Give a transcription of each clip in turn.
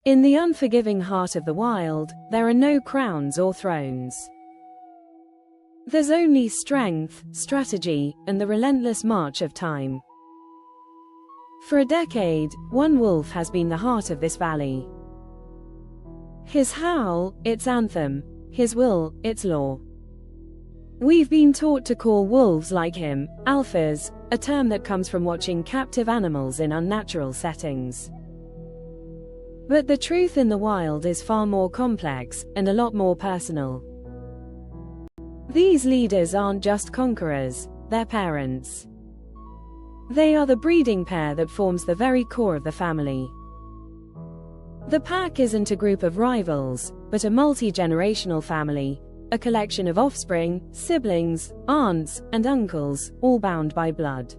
In the unforgiving heart of the wild, there are no crowns or thrones. There's only strength, strategy, and the relentless march of time. For a decade, one wolf has been the heart of this valley. His howl, its anthem; his will, its law. We've been taught to call wolves like him alphas, a term that comes from watching captive animals in unnatural settings. But the truth in the wild is far more complex, and a lot more personal. These leaders aren't just conquerors, they're parents. They are the breeding pair that forms the very core of the family. The pack isn't a group of rivals, but a multi-generational family, a collection of offspring, siblings, aunts, and uncles, all bound by blood.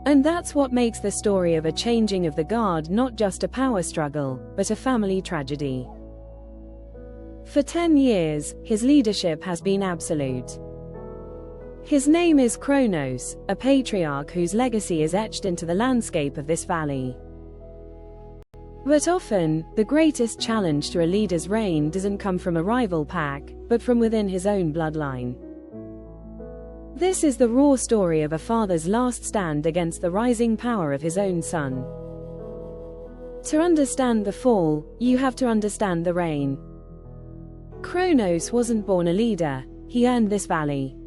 And that's what makes the story of a changing of the guard not just a power struggle, but a family tragedy. For 10 years, his leadership has been absolute. His name is Kronos, a patriarch whose legacy is etched into the landscape of this valley. But often, the greatest challenge to a leader's reign doesn't come from a rival pack, but from within his own bloodline. This is the raw story of a father's last stand against the rising power of his own son. To understand the fall, you have to understand the reign. Kronos wasn't born a leader, he earned this valley.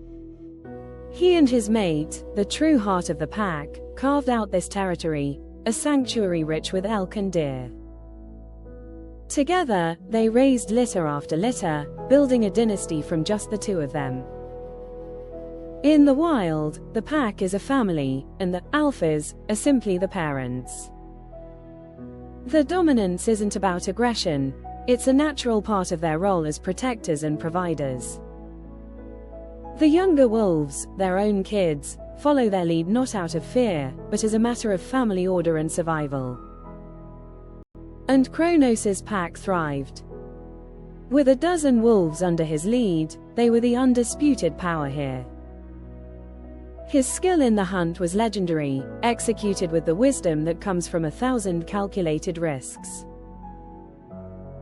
He and his mate, the true heart of the pack, carved out this territory, a sanctuary rich with elk and deer. Together, they raised litter after litter, building a dynasty from just the two of them. In the wild, the pack is a family, and the alphas are simply the parents. The dominance isn't about aggression, it's a natural part of their role as protectors and providers. The younger wolves, their own kids, follow their lead not out of fear, but as a matter of family order and survival. And Kronos' pack thrived. With a dozen wolves under his lead, they were the undisputed power here. His skill in the hunt was legendary, executed with the wisdom that comes from 1,000 calculated risks.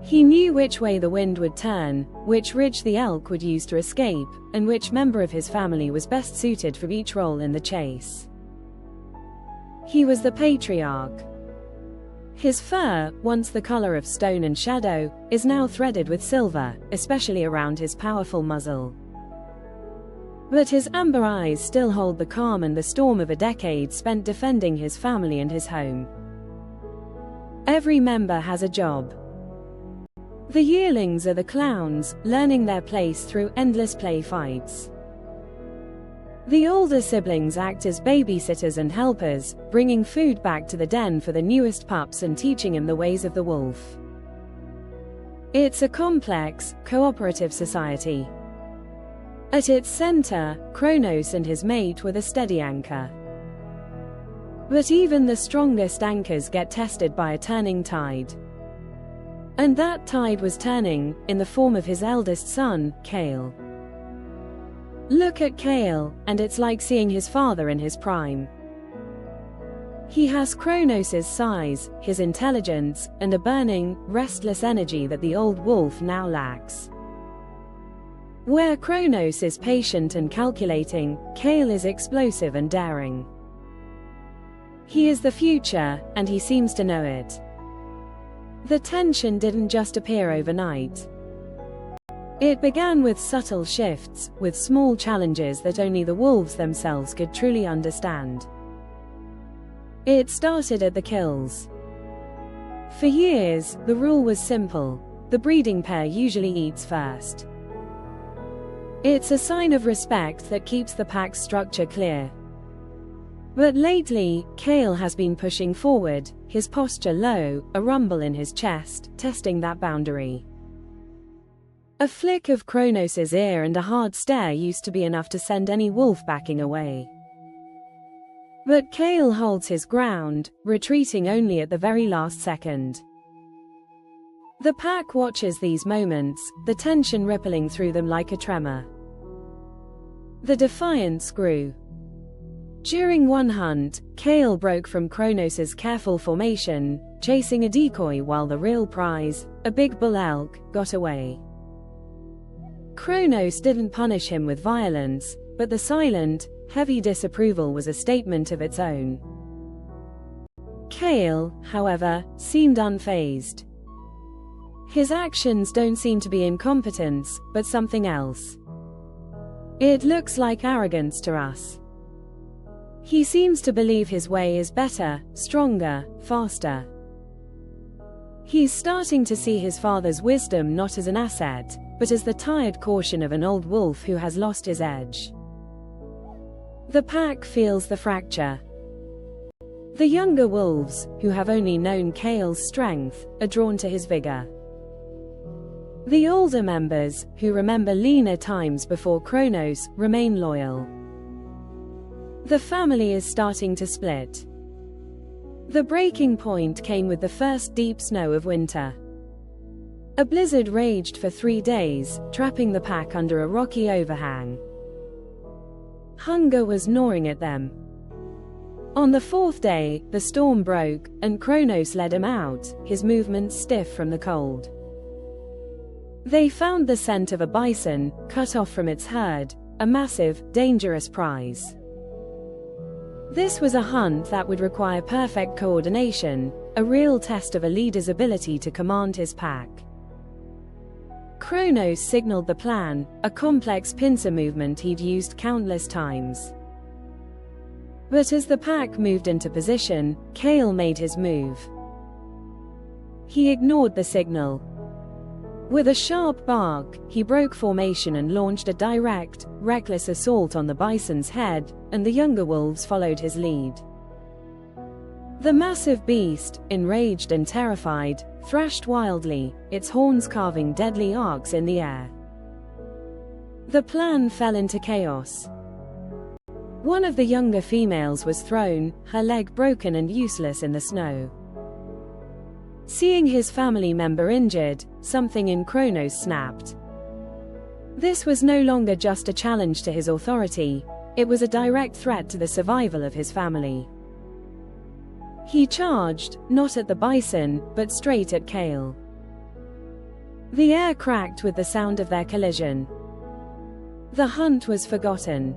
He knew which way the wind would turn, which ridge the elk would use to escape, and which member of his family was best suited for each role in the chase. He was the patriarch. His fur, once the color of stone and shadow, is now threaded with silver, especially around his powerful muzzle. But his amber eyes still hold the calm and the storm of a decade spent defending his family and his home. Every member has a job. The yearlings are the clowns, learning their place through endless play fights. The older siblings act as babysitters and helpers, bringing food back to the den for the newest pups and teaching him the ways of the wolf. It's a complex, cooperative society. At its center, Kronos and his mate were the steady anchor. But even the strongest anchors get tested by a turning tide. And that tide was turning, in the form of his eldest son, Kale. Look at Kale, and it's like seeing his father in his prime. He has Kronos' size, his intelligence, and a burning, restless energy that the old wolf now lacks. Where Kronos is patient and calculating, Kale is explosive and daring. He is the future, and he seems to know it. The tension didn't just appear overnight. It began with subtle shifts, with small challenges that only the wolves themselves could truly understand. It started at the kills. For years, the rule was simple: the breeding pair usually eats first. It's a sign of respect that keeps the pack's structure clear. But lately, Kale has been pushing forward, his posture low, a rumble in his chest, testing that boundary. A flick of Kronos' ear and a hard stare used to be enough to send any wolf backing away. But Kale holds his ground, retreating only at the very last second. The pack watches these moments, the tension rippling through them like a tremor. The defiance grew. During one hunt, Kale broke from Kronos' careful formation, chasing a decoy while the real prize, a big bull elk, got away. Kronos didn't punish him with violence, but the silent, heavy disapproval was a statement of its own. Kale, however, seemed unfazed. His actions don't seem to be incompetence, but something else. It looks like arrogance to us. He seems to believe his way is better, stronger, faster. He's starting to see his father's wisdom not as an asset, but as the tired caution of an old wolf who has lost his edge. The pack feels the fracture. The younger wolves, who have only known Kale's strength, are drawn to his vigor. The older members, who remember leaner times before Kronos, remain loyal. The family is starting to split. The breaking point came with the first deep snow of winter. A blizzard raged for 3 days, trapping the pack under a rocky overhang. Hunger was gnawing at them. On the 4th day, the storm broke, and Kronos led him out, his movements stiff from the cold. They found the scent of a bison, cut off from its herd, a massive, dangerous prize. This was a hunt that would require perfect coordination, a real test of a leader's ability to command his pack. Kronos signaled the plan, a complex pincer movement he'd used countless times. But as the pack moved into position, Kale made his move. He ignored the signal. With a sharp bark, he broke formation and launched a direct, reckless assault on the bison's head, and the younger wolves followed his lead. The massive beast, enraged and terrified, thrashed wildly, its horns carving deadly arcs in the air. The plan fell into chaos. One of the younger females was thrown, her leg broken and useless in the snow. Seeing his family member injured, something in Kronos snapped. This was no longer just a challenge to his authority, it was a direct threat to the survival of his family. He charged, not at the bison, but straight at Kale. The air cracked with the sound of their collision. The hunt was forgotten.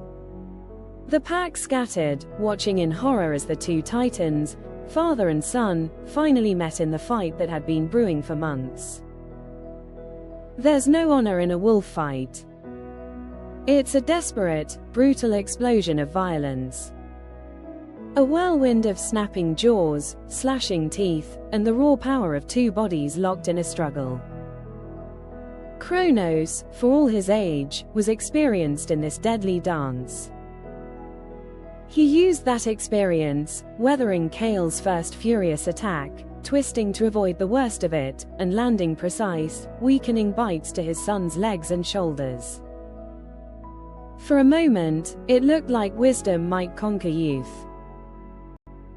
The pack scattered, watching in horror as the two titans, father and son, finally met in the fight that had been brewing for months. There's no honor in a wolf fight. It's a desperate, brutal explosion of violence. A whirlwind of snapping jaws, slashing teeth, and the raw power of two bodies locked in a struggle. Kronos, for all his age, was experienced in this deadly dance. He used that experience, weathering Kale's first furious attack, twisting to avoid the worst of it, and landing precise, weakening bites to his son's legs and shoulders. For a moment, it looked like wisdom might conquer youth.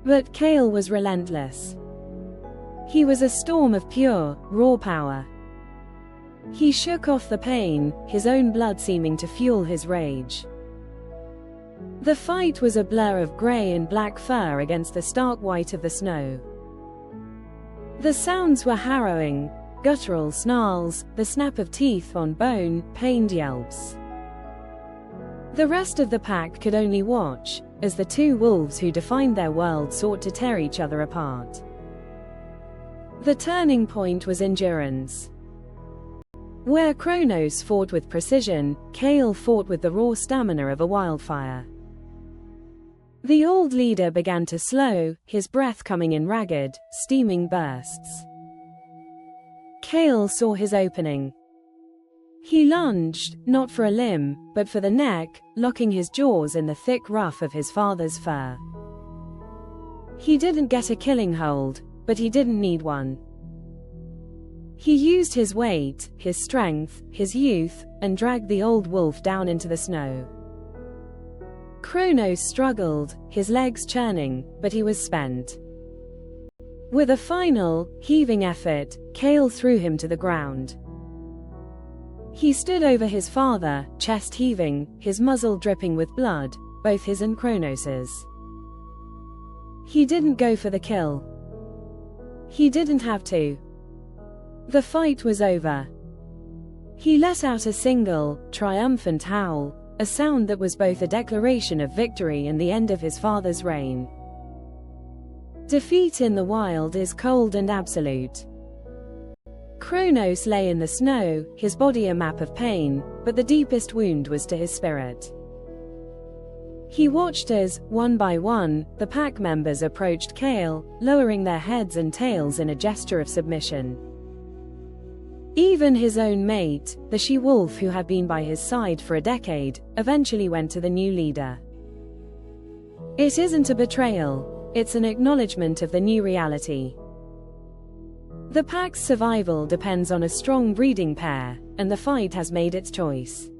But Kale was relentless. He was a storm of pure, raw power. He shook off the pain, his own blood seeming to fuel his rage. The fight was a blur of grey and black fur against the stark white of the snow. The sounds were harrowing, guttural snarls, the snap of teeth on bone, pained yelps. The rest of the pack could only watch, as the two wolves who defined their world sought to tear each other apart. The turning point was endurance. Where Kronos fought with precision, Kale fought with the raw stamina of a wildfire. The old leader began to slow, his breath coming in ragged, steaming bursts. Kale saw his opening. He lunged, not for a limb, but for the neck, locking his jaws in the thick ruff of his father's fur. He didn't get a killing hold, but he didn't need one. He used his weight, his strength, his youth, and dragged the old wolf down into the snow. Kronos struggled, his legs churning, but he was spent. With a final, heaving effort, Kale threw him to the ground. He stood over his father, chest heaving, his muzzle dripping with blood, both his and Kronos's. He didn't go for the kill. He didn't have to. The fight was over. He let out a single, triumphant howl, a sound that was both a declaration of victory and the end of his father's reign. Defeat in the wild is cold and absolute. Kronos lay in the snow, his body a map of pain, but the deepest wound was to his spirit. He watched as, one by one, the pack members approached Kale, lowering their heads and tails in a gesture of submission. Even his own mate, the she-wolf who had been by his side for a decade, eventually went to the new leader. It isn't a betrayal, it's an acknowledgement of the new reality. The pack's survival depends on a strong breeding pair, and the fight has made its choice.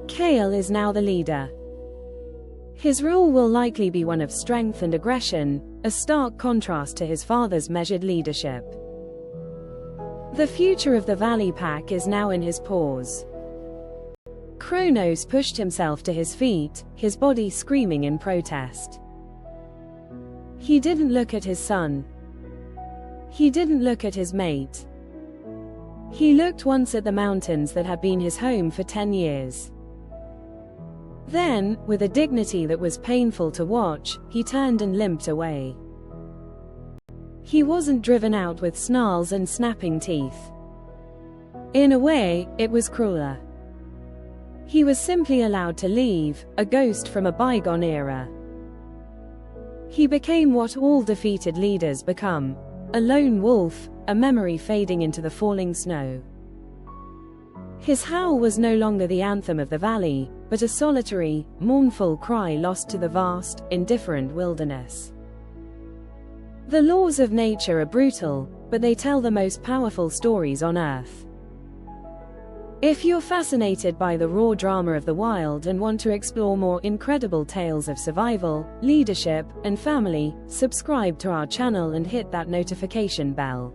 Kale is now the leader. His rule will likely be one of strength and aggression, a stark contrast to his father's measured leadership. The future of the Valley Pack is now in his paws. Kronos pushed himself to his feet, his body screaming in protest. He didn't look at his son. He didn't look at his mate. He looked once at the mountains that had been his home for 10 years. Then, with a dignity that was painful to watch, he turned and limped away. He wasn't driven out with snarls and snapping teeth. In a way, it was crueler. He was simply allowed to leave, a ghost from a bygone era. He became what all defeated leaders become, a lone wolf, a memory fading into the falling snow. His howl was no longer the anthem of the valley, but a solitary, mournful cry lost to the vast, indifferent wilderness. The laws of nature are brutal, but they tell the most powerful stories on Earth. If you're fascinated by the raw drama of the wild and want to explore more incredible tales of survival, leadership, and family, subscribe to our channel and hit that notification bell.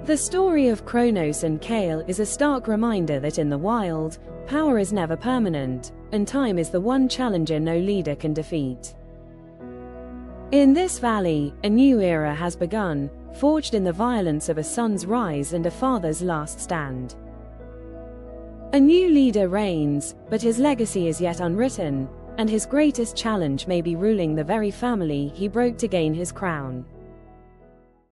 The story of Kronos and Kale is a stark reminder that in the wild, power is never permanent, and time is the one challenger no leader can defeat. In this valley, a new era has begun, forged in the violence of a son's rise and a father's last stand. A new leader reigns, but his legacy is yet unwritten, and his greatest challenge may be ruling the very family he broke to gain his crown.